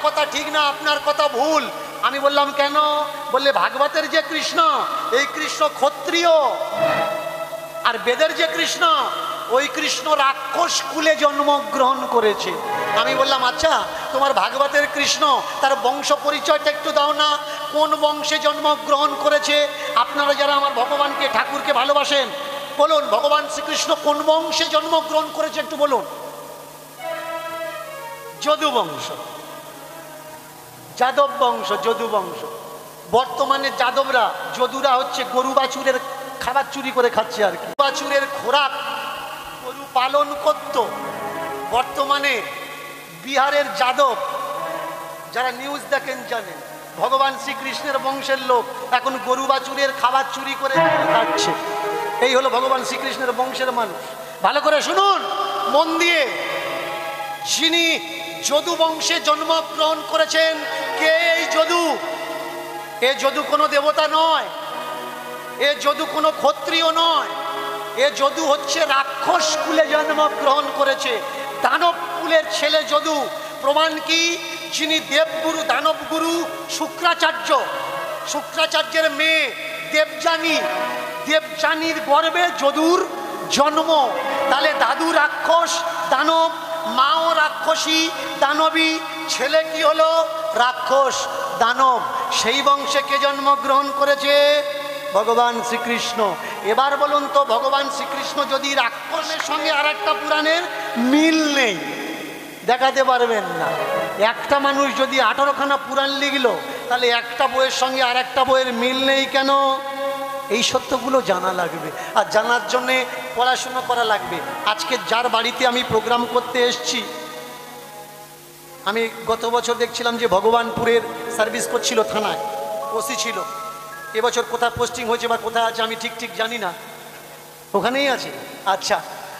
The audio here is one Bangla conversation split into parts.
কথা ঠিক না, আপনার কথা ভুল। আমি বললাম কেন? বললে ভাগবতের যে কৃষ্ণ, এই কৃষ্ণ ক্ষত্রিয়, আর বেদের যে কৃষ্ণ, ওই কৃষ্ণ রাক্ষস কুলে জন্মগ্রহণ করেছে। আমি বললাম আচ্ছা, তোমার ভাগবতের কৃষ্ণ তার বংশ পরিচয়টা একটু দাও না, কোন বংশে জন্মগ্রহণ করেছে? আপনারা যারা আমার ভগবানকে, ঠাকুরকে ভালোবাসেন, বলুন ভগবান শ্রীকৃষ্ণ কোন বংশে জন্মগ্রহণ করেছে একটু বলুন। যদু বংশ, যাদব বংশ, যদু বংশ। বর্তমানে যাদবরা, যদুরা হচ্ছে গরু বাছুরের খাবার চুরি করে খাচ্ছে আর কি। বাছুরের খোরাক গরু পালন করত। বর্তমানে বিহারের যাদব, যারা নিউজ দেখেন জানেন, ভগবান শ্রীকৃষ্ণের বংশের লোক এখন গরু বাছুরের খাবার চুরি করে খাচ্ছে। এই হলো ভগবান শ্রীকৃষ্ণের বংশের মানুষ। ভালো করে শুনুন মন দিয়ে, যিনি যদু বংশে জন্মগ্রহণ করেছেন, কে এই যদু? এ যদু কোনো দেবতা নয়, এ যদু কোনো ক্ষত্রিয় নয়, এ যদু হচ্ছে রাক্ষস কুলে জন্মগ্রহণ করেছে, দানব কুলের ছেলে যদু। প্রমাণ কি? যিনি দেবগুরু, দানবগুরু শুক্রাচার্য, শুক্রাচার্যের মেয়ে দেবযানী, দেবযানীর গর্ভে যদুর জন্ম। তাহলে দাদু রাক্ষস দানব, মাও রাক্ষসী দানবী, ছেলে কি হলো? রাক্ষস দানব। সেই বংশে কে জন্মগ্রহণ করেছে? ভগবান শ্রীকৃষ্ণ। এবার বলুন তো, ভগবান শ্রীকৃষ্ণ যদি রাক্ষসের সঙ্গে আর একটা পুরাণের মিল নেই, দেখাতে পারবেন না। একটা মানুষ যদি 18খানা পুরাণ লিখলো, তাহলে একটা বইয়ের সঙ্গে আর একটা বইয়ের মিল নেই কেন? এই সত্যগুলো জানা লাগবে, আর জানার জন্যে পড়াশুনো করা লাগবে। আজকে যার বাড়িতে আমি প্রোগ্রাম করতে এসছি, আমি গত বছর দেখছিলাম যে ভগবানপুরের সার্ভিস করছিল, থানায় ওসি ছিল। এবছর কোথায় পোস্টিং হয়েছে বা কোথায় আছে আমি ঠিক জানি না, ওখানেই আছে। আচ্ছা,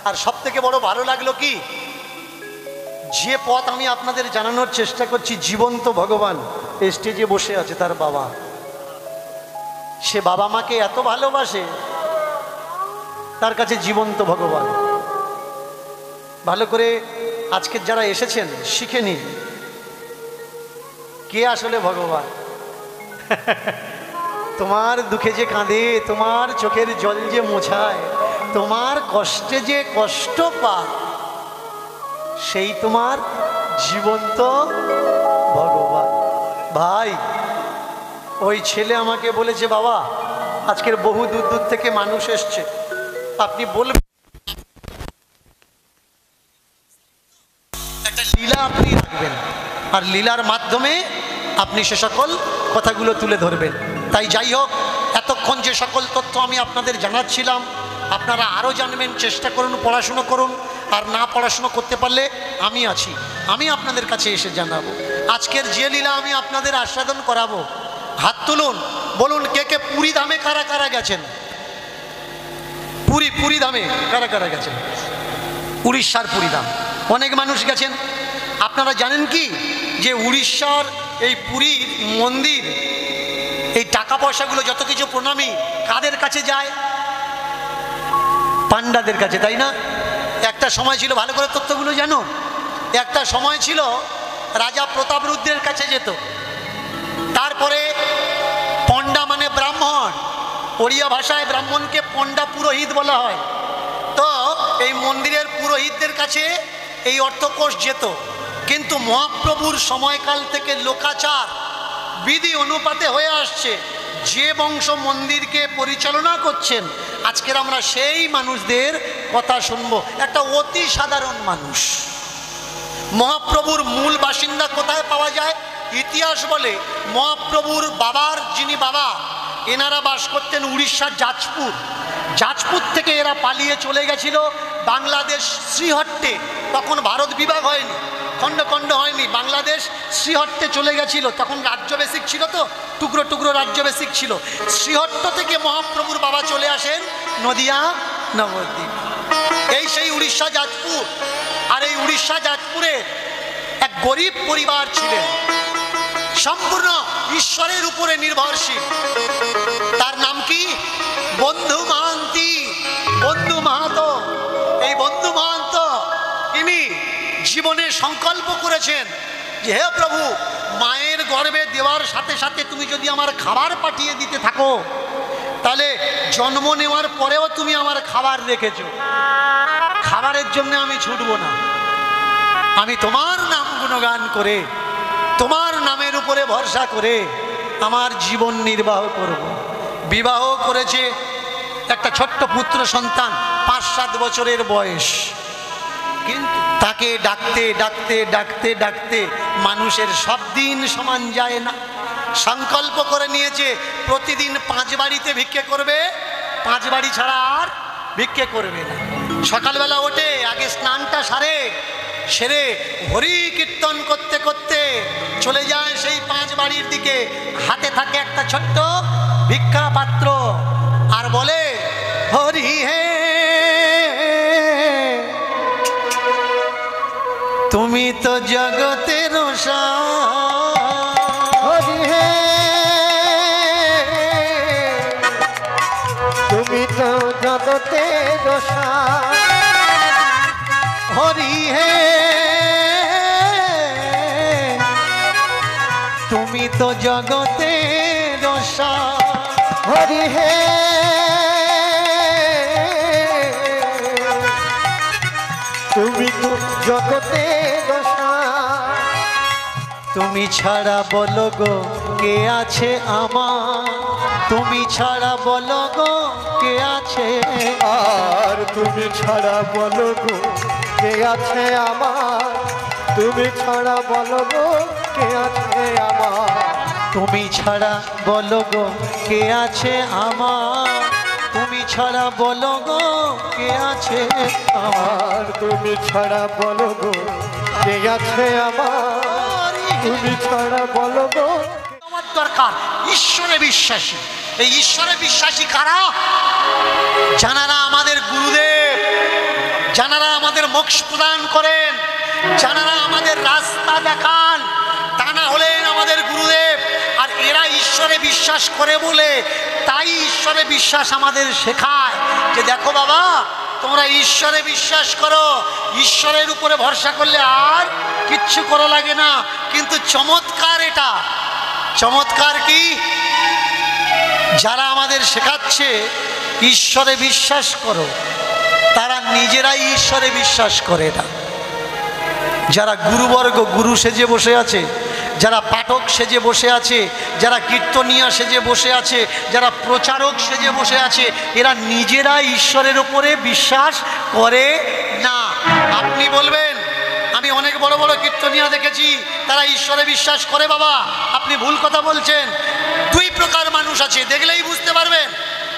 আর সব থেকে বড় ভালো লাগলো কি, যে পথ আমি আপনাদের জানানোর চেষ্টা করছি, জীবন্ত ভগবান স্টেজে বসে আছে, তার বাবা। সে বাবা মাকে এত ভালোবাসে, তার কাছে জীবন্ত ভগবান। ভালো করে আজকে যারা এসেছেন শিখে নিন কে আসলে ভগবান। তোমার দুঃখে যে কাঁদে, তোমার চোখের জল যে মোছায়, তোমার কষ্টে যে কষ্ট পায়, সেই তোমার জীবন্ত ভগবান। ভাই, ওই ছেলে আমাকে বলেছে, বাবা আজকের বহু দূর দূর থেকে মানুষ এসছে, আপনি বলবেন একটা লীলা আপনি রাখবেন, আর লীলার মাধ্যমে আপনি সে সকল কথাগুলো তুলে ধরবেন। তাই যাই হোক, এতক্ষণ যে সকল তথ্য আমি আপনাদের জানাচ্ছিলাম, আপনারা আরও জানবেন, চেষ্টা করুন, পড়াশুনো করুন। আর না পড়াশুনো করতে পারলে আমি আছি, আমি আপনাদের কাছে এসে জানাবো। আজকের যে লীলা আমি আপনাদের আস্বাদন করাবো, হাত তুলুন, বলুন কে কে পুরী ধামে কারা কারা গেছেন? পুরী ধামে কারা কারা গেছেন? উড়িষ্যার পুরী ধাম অনেক মানুষ গেছেন। আপনারা জানেন কি যে উড়িষ্যার এই পুরীর মন্দির, এই টাকা পয়সাগুলো যত কিছু প্রণামী কাদের কাছে যায়? পান্ডাদের কাছে, তাই না? একটা সময় ছিল, ভালো করে তথ্যগুলো জানো, একটা সময় ছিল রাজা প্রতাপরুদ্রের কাছে যেত। তারপরে পণ্ডা মানে ব্রাহ্মণ, ওড়িয়া ভাষায় ব্রাহ্মণকে পণ্ডা পুরোহিত বলা হয়। তো এই মন্দিরের পুরোহিতদের কাছে এই অর্থকোষ যেত। কিন্তু মহাপ্রভুর সময়কাল থেকে লোকাচার বিধি অনুপাতে হয়ে আসছে, যে বংশ মন্দিরকে পরিচালনা করছেন, আজকের আমরা সেই মানুষদের কথা শুনবো। একটা অতি সাধারণ মানুষ, মহাপ্রভুর মূল বাসিন্দা কোথায় পাওয়া যায়? ইতিহাস বলে মহাপ্রভুর বাবার, যিনি বাবা, এনারা বাস করতেন উড়িষ্যার যাজপুর। যাজপুর থেকে এরা পালিয়ে চলে গেছিল বাংলাদেশ শ্রীহট্টে। তখন ভারত বিভাগ হয়নি, খণ্ড খণ্ড হয়নি, বাংলাদেশ শ্রীহট্টে চলে গেছিল। তখন রাজ্য বেসিক ছিল, তো টুকরো টুকরো রাজ্য বেসিক ছিল। শ্রীহট্ট থেকে মহাপ্রভুর বাবা চলে আসেন নদিয়া নবদ্বীপ, এই সেই উড়িষ্যা যাজপুর। আর এই উড়িষ্যা যাজপুরে এক গরিব পরিবার ছিলেন, সম্পূর্ণ ঈশ্বরের উপরে নির্ভরশীল। তার নাম কি? বন্ধু মহান্তি, বন্ধু মাহাতো। এই বন্ধু মাহাতো ইনি জীবনে সংকল্প করেছেন যে হে প্রভু, মায়ের গর্ভে দেওয়ার সাথে সাথে তুমি যদি আমার খাবার পাঠিয়ে দিতে থাকো, তাহলে জন্ম নেওয়ার পরেও তুমি আমার খাবার রেখেছো, খাবারের জন্য আমি ছুটবো না, আমি তোমার নাম গুণগান করে, তোমার নামের উপরে ভরসা করে আমার জীবন নির্বাহ করব। বিবাহ করেছে, একটা ছোট্ট পুত্র সন্তান, 5-7 বছরের বয়স, কিন্তু তাকে ডাকতে ডাকতে ডাকতে ডাকতে মানুষের সব দিন সমান যায় না। সংকল্প করে নিয়েছে প্রতিদিন 5 বাড়িতে ভিক্ষে করবে, 5 বাড়ি ছাড়া আর ভিক্ষে করবে না। সকালবেলা ওঠে, আগে স্নানটা সেরে হরি কীর্তন করতে করতে চলে যায় সেই 5 বাড়ির দিকে। হাতে থাকে একটা ছোট্ট ভিক্ষা পাত্র আর বলে, হরি হে তুমি তো জগতের হরি হে তুমি তো জগতের হরি হে তুমি তো জগতের হরি হে তুমি তো জগতের তুমি ছাড়া বলো গো কে আছে আমার, তুমি ছাড়া বলো গো কে আছে, আর তুমি ছাড়া বলো গো কে আছে আমার, তুমি ছাড়া বলো গো কে আছে আমার, তুমি ছাড়া বলো গো কে আছে আমার, তুমি ছাড়া বলো গো কে আছে আমার, তুমি ছাড়া বলো গো কে আছে আমার, তুমি ছাড়া বলো গো। আমার দরকার ঈশ্বরে বিশ্বাসী। এই ঈশ্বরে বিশ্বাসী কারা? যারা আমাদের গুরুদেব, যারা আমাদের মোক্ষ প্রদান করেন, যারা আমাদের রাস্তা দেখান, তা না হলেন আমাদের গুরুদেব। আর এরা ঈশ্বরে বিশ্বাস করে বলে তাই ঈশ্বরে বিশ্বাস আমাদের শেখায় যে দেখো বাবা, তোমরা ঈশ্বরে বিশ্বাস করো, ঈশ্বরের উপরে ভরসা করলে আর কিচ্ছু করা লাগে না। কিন্তু চমৎকার এটা, চমৎকার কি, যারা আমাদের শেখাচ্ছে ঈশ্বরে বিশ্বাস করো, তারা নিজেরাই ঈশ্বরে বিশ্বাস করে না। যারা গুরুবর্গ গুরু সেজে বসে আছে, যারা পাঠক সেজে বসে আছে, যারা কীর্তনিয়া সেজে বসে আছে, যারা প্রচারক সেজে বসে আছে, এরা নিজেরা ঈশ্বরের উপরে বিশ্বাস করে না। আপনি বলবেন আমি অনেক বড় বড় কীর্তনিয়া দেখেছি তারা ঈশ্বরে বিশ্বাস করে, বাবা আপনি ভুল কথা বলছেন। 2 প্রকার মানুষ আছে, দেখলেই বুঝতে পারবেন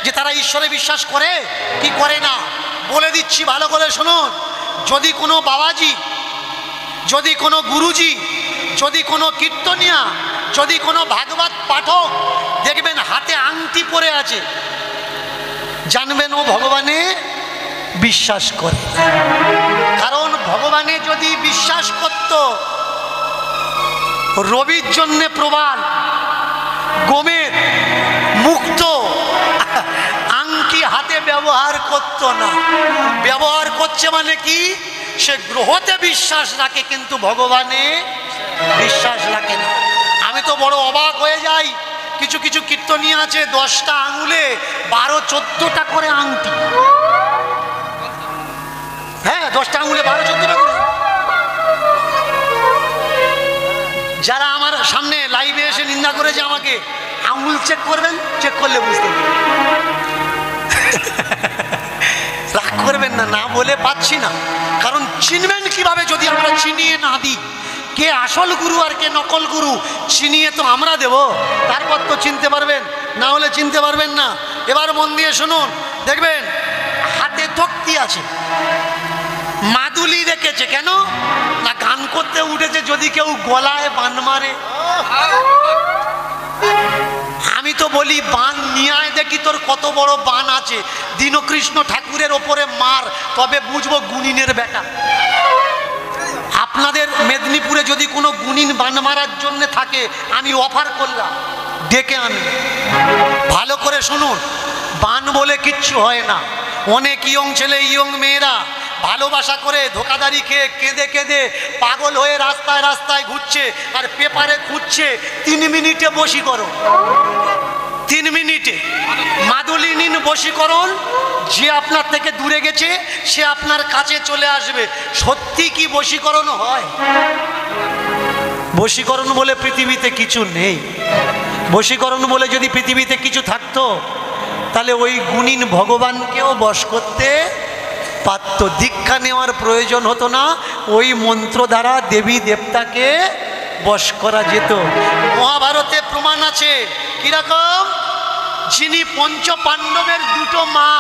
যে তারা ঈশ্বরে বিশ্বাস করে কি করে না। বলে দিচ্ছি ভালো করে শুনুন। যদি কোনো বাবাজি, যদি কোনো গুরুজি, যদি কোনো কীর্তনিয়া, যদি কোনো ভাগবত পাঠক দেখবেন হাতে আংটি পরে আছে, জানবেন ও ভগবানে বিশ্বাস করে। কারণ ভগবানে যদি বিশ্বাস করত, রবির জন্যে প্রবাল, গোমের মুক্ত আংটি হাতে ব্যবহার করত না। ব্যবহার করছে মানে কি, সে গ্রহতে বিশ্বাস রাখে কিন্তু ভগবানে বিশ্বাস রাখে না। আমি তো বড় অবাক হয়ে যাই, কিছু কিছু কীর্তনিয়া আছে 10টা আঙুলে 12-14টা করে আংটি। হ্যাঁ, 10টা আঙুলে 12-14টা করে। যারা আমার সামনে লাইভে এসে নিন্দা করেছে আমাকে, আঙুল চেক করবেন, চেক করলে বুঝতে পারবেন। রাগ করবেন না, না বলে পাচ্ছি না। কারণ চিনবেন কিভাবে যদি আমরা চিনিয়ে না দিই কে আসল গুরু আর কে নকল গুরু? চিনিয়ে তো আমরা দেব, তারপর তো চিনতে পারবেন, না হলে চিনতে পারবেন না। এবার মন দিয়ে শুনুন, দেখবেন হাতে তক্তি আছে, মাদুলি রেখেছে। কেন না, গান করতে উঠেছে, যদি কেউ গলায় বান মারে। আমি তো বলি বান নিয়ে আয় দেখি তোর কত বড় বান আছে। দীনকৃষ্ণ ঠাকুরের ওপরে মার, তবে বুঝবো গুণিনের বেটা। আপনাদের মেদিনীপুরে যদি কোনো গুণিন বান মারার জন্য থাকে, আমি অফার করলাম, ডেকে আনি। ভালো করে শুনুন, বান বলে কিচ্ছু হয় না। অনেক ইয়ং ছেলে ইয়ং মেয়েরা ভালোবাসা করে ধোকাদারি খেয়ে কেঁদে কেঁদে পাগল হয়ে রাস্তায় রাস্তায় ঘুরছে আর পেপারে খুঁজছে 3 মিনিটে বশীকরণ, 3 মিনিটে মাদুলি নিন বশীকরণ, যে আপনার থেকে দূরে গেছে সে আপনার কাছে চলে আসবে। সত্যি কি বশীকরণ হয়? বশীকরণ বলে পৃথিবীতে কিছু নেই। বশীকরণ বলে যদি পৃথিবীতে কিছু থাকতো তাহলে ওই গুণীন ভগবানকেও বশ করতে পারত, দীক্ষা নেওয়ার প্রয়োজন হতো না, ওই মন্ত্র দ্বারা দেবী দেবতাকে বশ করা যেত। মহাভারতে প্রমাণ আছে কিরকম, যিনি পঞ্চ পাণ্ডবের দুটো মা,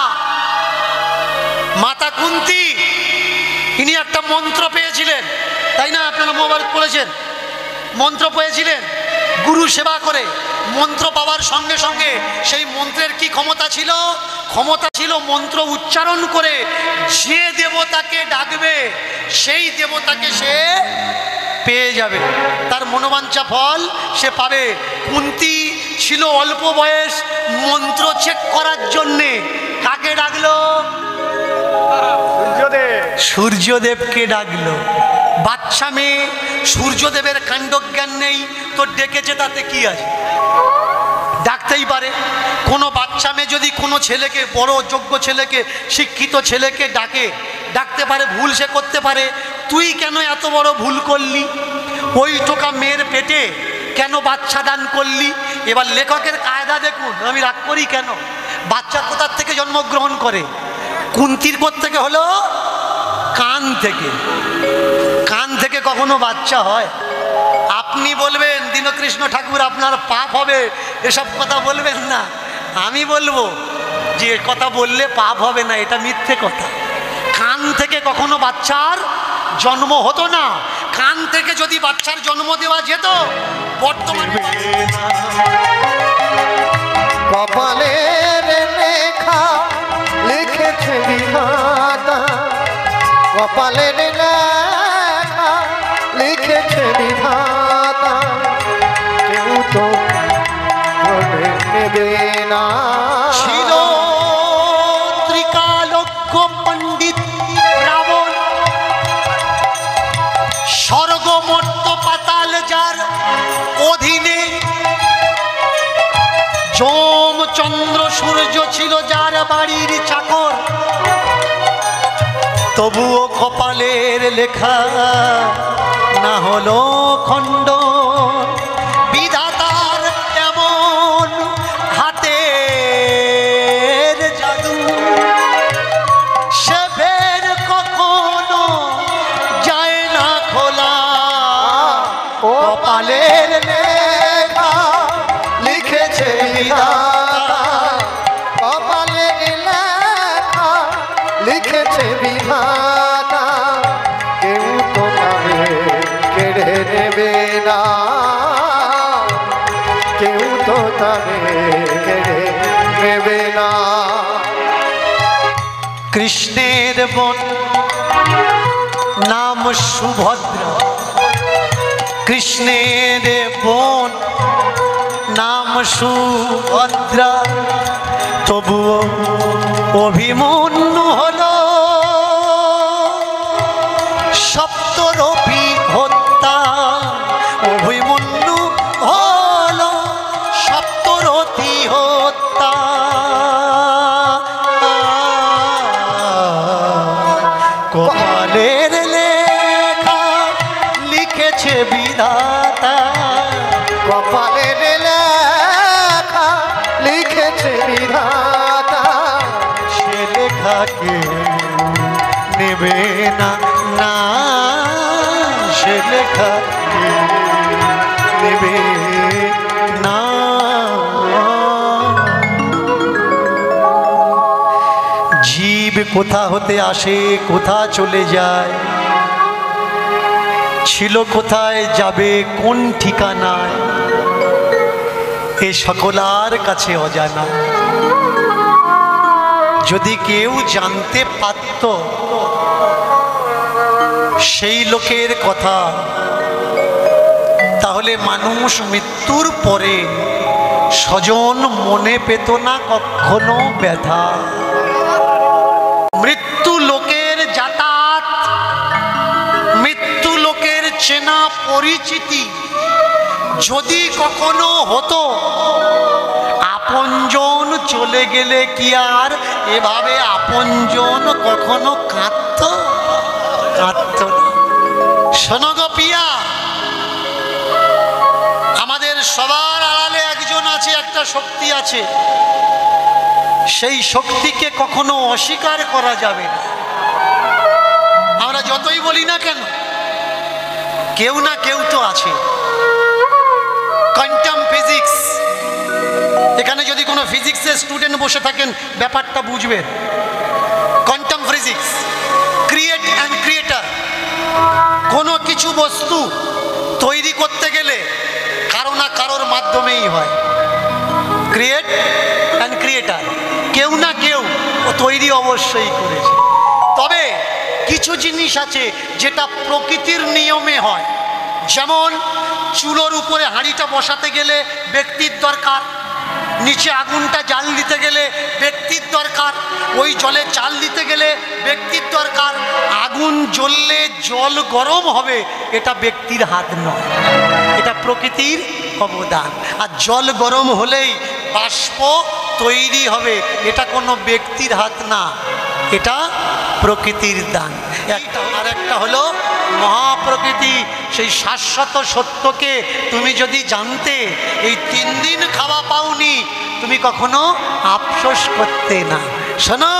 মাতা কুন্তী, ইনি একটা মন্ত্র পেয়েছিলেন, তাই না? আপনারা মহাভারত পড়েছেন, মন্ত্র পেয়েছিলেন গুরু সেবা করে। মন্ত্র পাওয়ার সঙ্গে সঙ্গে সেই মন্ত্রের কি ক্ষমতা ছিল? ক্ষমতা ছিল মন্ত্র উচ্চারণ করে যে দেবতাকে ডাকবে সেই দেবতাকে সে পেয়ে যাবে, তার মনোবাঞ্ছা ফল সে পাবে। কুন্তী ছিল অল্প বয়স, মন্ত্র চেক করার জন্যে কাকে ডাকলো? সূর্যদেবকে ডাকলো। বাচ্চা মেয়ে, সূর্যদেবের কাণ্ডজ্ঞান নেই, তো ডেকেছে তাতে কি আছে? ডাকতেই পারে। কোনো বাচ্চা মেয়ে যদি কোনো ছেলেকে, বড় যোগ্য ছেলেকে, শিক্ষিত ছেলেকে ডাকতে পারে, ভুল সে করতে পারে। তুই কেন এত বড় ভুল করলি? ওই টোকা মেয়ের পেটে কেন বাচ্চা দান করলি? এবার লেখকের কায়দা দেখুন, আমি রাগ করি কেন? বাচ্চা কোথার থেকে জন্মগ্রহণ করে? কুন্তির কোত্থেকে হলো? কান থেকে। কান থেকে কখনো বাচ্চা হয়? আপনি বলবেন দীনকৃষ্ণ ঠাকুর আপনার পাপ হবে, এসব কথা বলবেন না। আমি বলবো যে কথা বললে পাপ হবে না, এটা মিথ্যে কথা। কান থেকে কখনো বাচ্চার জন্ম হতো না। কান থেকে যদি বাচ্চার জন্ম দেওয়া যেত, বর্তমানে কপালের লেখা লিখেছে বিধাতা, কপালের লেখা লিখেছে বিধাতা, কেউ তো ধরে নেবে না। ছিল ত্রিকালজ্ঞ পণ্ডিত রাবণ, স্বর্গ মর্ত্য পাতাল যার অধীনে, যম চন্দ্র সূর্য ছিল যার বাড়ির চাকর, তবুও কপালের লেখা না হলো খণ্ড। বিধাতার এমন হাতের জাদু, সে ফের কখনো যায় না খোলা। কপালের লেখা লিখেছে বিধাতা, কপালের লেখা লিখেছে বিধাতা, কেউ তো তাকে কেড়ে নেবে না, কেউ তো তাকে কেড়ে নেবে না। কৃষ্ণের বোন নাম সুভদ্রা, কৃষ্ণের বোন নাম সুভদ্রা, তবুও অভিমন্যু হলো সপ্তরূপী হত্যা। অভিমন্যু হলো সপ্তরথী হত্যা। কপালের লেখা লিখেছে বিধাতা, কপালের লেখা লিখেছে বিধাতা, সে লেখাকে নেবে না, না সে লেখাকে নেবে না। জীব কোথা হতে আসে, কোথা চলে যায়, ছিল কোথায়, যাবে কোন ঠিকানায়, এ সকলার কাছে অজানা। যদি কেউ জানতে পারত সেই লোকের কথা, তাহলে মানুষ মৃত্যুর পরে স্বজন মনে পেত না কখনো ব্যথা। মৃত্যু লোকের যাতা পরিচিতি যদি কখনো হতো, আপনজন চলে গেলে কি আর এভাবে আপনজন কখনো কাঁদতো? কাঁদতো না। শোনো গো পিয়া, আমাদের সবার আড়ালে একজন আছে, একটা শক্তি আছে, সেই শক্তিকে কখনো অস্বীকার করা যাবে না। আমরা যতই বলি না কেন, কেউ না কেউ তো আছে। কোয়ান্টাম ফিজিক্স, এখানে যদি কোনো ফিজিক্সের স্টুডেন্ট বসে থাকেন ব্যাপারটা বুঝবেন। Quantum physics, create and creator. কোনো কিছু বস্তু তৈরি করতে গেলে কারো না কারোর মাধ্যমেই হয়। ক্রিয়েট অ্যান্ড ক্রিয়েটার, কেউ না কেউ ও তৈরি অবশ্যই করেছে। তবে কিছু জিনিস আছে যেটা প্রকৃতির নিয়মে হয়। যেমন চুলোর উপরে হাঁড়িটা বসাতে গেলে ব্যক্তির দরকার, নিচে আগুনটা জাল দিতে গেলে ব্যক্তির দরকার, ওই জলে চাল দিতে গেলে ব্যক্তির দরকার। আগুন জ্বললে জল গরম হবে, এটা ব্যক্তির হাত নয়, এটা প্রকৃতির অবদান। আর জল গরম হলেই বাষ্প তৈরি হবে, এটা কোনো ব্যক্তির হাত না, এটা প্রকৃতির দান। আর একটা হলো মহাপ্রকৃতি, সেই শাশ্বত সত্যকে তুমি যদি জানতে, এই 3 দিন খাওয়া পাওনি, তুমি কখনো আফসোস করতে না। শোনো,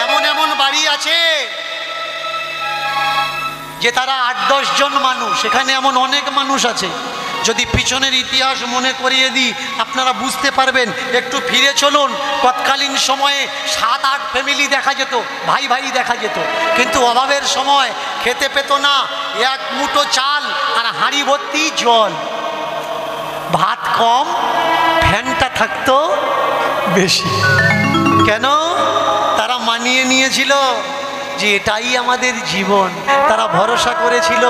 এমন এমন বাড়ি আছে যে তারা 8-10 জন মানুষ, এখানে এমন অনেক মানুষ আছে। যদি পিছনের ইতিহাস মনে করিয়ে দিই আপনারা বুঝতে পারবেন। একটু ফিরে চলুন, তৎকালীন সময়ে 7-8 ফ্যামিলি দেখা যেত, ভাই ভাই দেখা যেত, কিন্তু অভাবের সময় খেতে পেত না। 1 মুঠো চাল আর হাঁড়ি ভর্তি জল, ভাত কম, ফ্যানটা থাকতো বেশি। কেন? তারা মানিয়ে নিয়েছিল যে এটাই আমাদের জীবন। তারা ভরসা করেছিল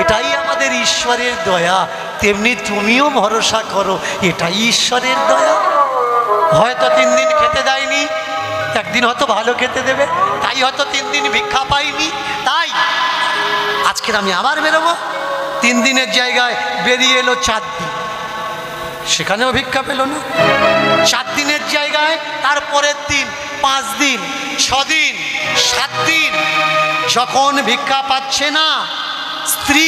এটাই আমাদের ঈশ্বরের দয়া। তেমনি তুমিও ভরসা করো, এটাই ঈশ্বরের দয়া। হয়তো 3 দিন খেতে দেয়নি, একদিন হয়তো ভালো খেতে দেবে, তাই হয়তো 3 দিন ভিক্ষা পাইনি। তাই আজকের আমি আবার বেরোবো। 3 দিনের জায়গায় বেরিয়ে এলো 4 দিন, সেখানেও ভিক্ষা পেল না। 4 দিনের জায়গায় তারপরের দিন 5 দিন, 6 দিন, 7 দিন, যখন ভিক্ষা পাচ্ছে না স্ত্রী,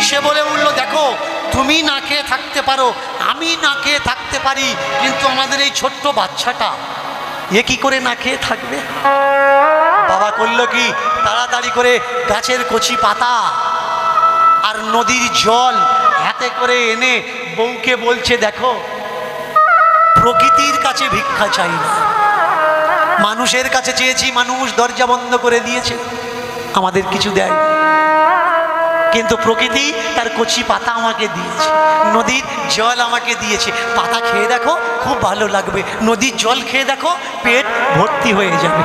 সে বলে উঠলো, দেখো তুমি না খেয়ে থাকতে পারো, আমি না খেয়ে থাকতে পারি, কিন্তু আমাদের এই ছোট্ট বাচ্চাটা এ কি করে না খেয়ে থাকবে? বাবা করলো কি, তাড়াতাড়ি করে গাছের কচি পাতা আর নদীর জল হাতে করে এনে বউকে বলছে, দেখো প্রকৃতির কাছে ভিক্ষা চাই না, মানুষের কাছে চেয়েছি, মানুষ দরজা বন্ধ করে দিয়েছে, আমাদের কিছু দেয়, কিন্তু প্রকৃতি তার কচি পাতা আমাকে দিয়েছে, নদীর জল আমাকে দিয়েছে। পাতা খেয়ে দেখো খুব ভালো লাগবে, নদীর জল খেয়ে দেখো পেট ভর্তি হয়ে যাবে।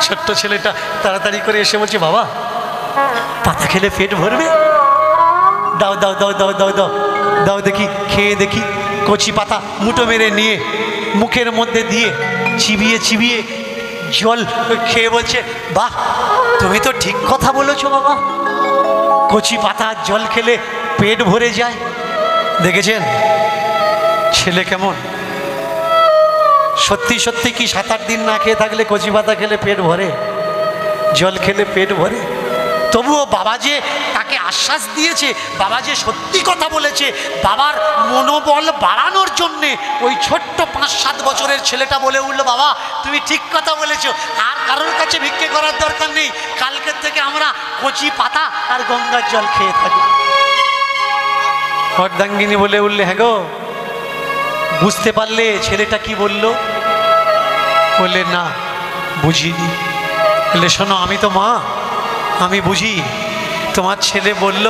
ছোট্ট ছেলেটা তাড়াতাড়ি করে এসে বলছে, বাবা পাতা খেলে পেট ভরবে, দাও দাও দাও দাও দাও দাও দাও দেখি, খেয়ে দেখি। কচি পাতা মুঠো মেরে নিয়ে মুখের মধ্যে দিয়ে চিবিয়ে চিবিয়ে জল খেয়ে বলছে, বাহ তুমি তো ঠিক কথা বলেছো বাবা, কচি পাতা জল খেলে পেট ভরে যায়। দেখেছেন ছেলে কেমন? সত্যি সত্যি কি 7-8 দিন না খেয়ে থাকলে কচি পাতা খেলে পেট ভরে, জল খেলে পেট ভরে? তবুও বাবা যে তাকে আশ্বাস দিয়েছে, বাবা যে সত্যি কথা বলেছে, বাবার মনোবল বাড়ানোর জন্যে ওই ছোট্ট 5-7 বছরের ছেলেটা বলে উঠলো, বাবা তুমি ঠিক কথা বলেছো, আর কারোর কাছে ভিক্ষে করার দরকার নেই, কালকের থেকে আমরা কচি পাতা আর গঙ্গার জল খেয়ে থাকি। অর্ধাঙ্গিনী বলে উঠলে, হ্যাঁ গো বুঝতে পারলে ছেলেটা কি বলল? বললে না বুঝিনি। বললে শোনো আমি তো মা, আমি বুঝি। তোমার ছেলে বলল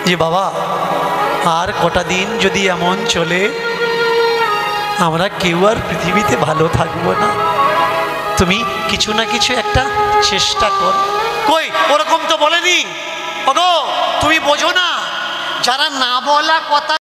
যে বাবা আর কটা দিন যদি এমন চলে আমরা কেউ আর পৃথিবীতে ভালো থাকবো না, তুমি কিছু না কিছু একটা চেষ্টা কর। কই ওরকম তো বলেনি। ওগো তুমি বোঝো না, যারা না বলা কথা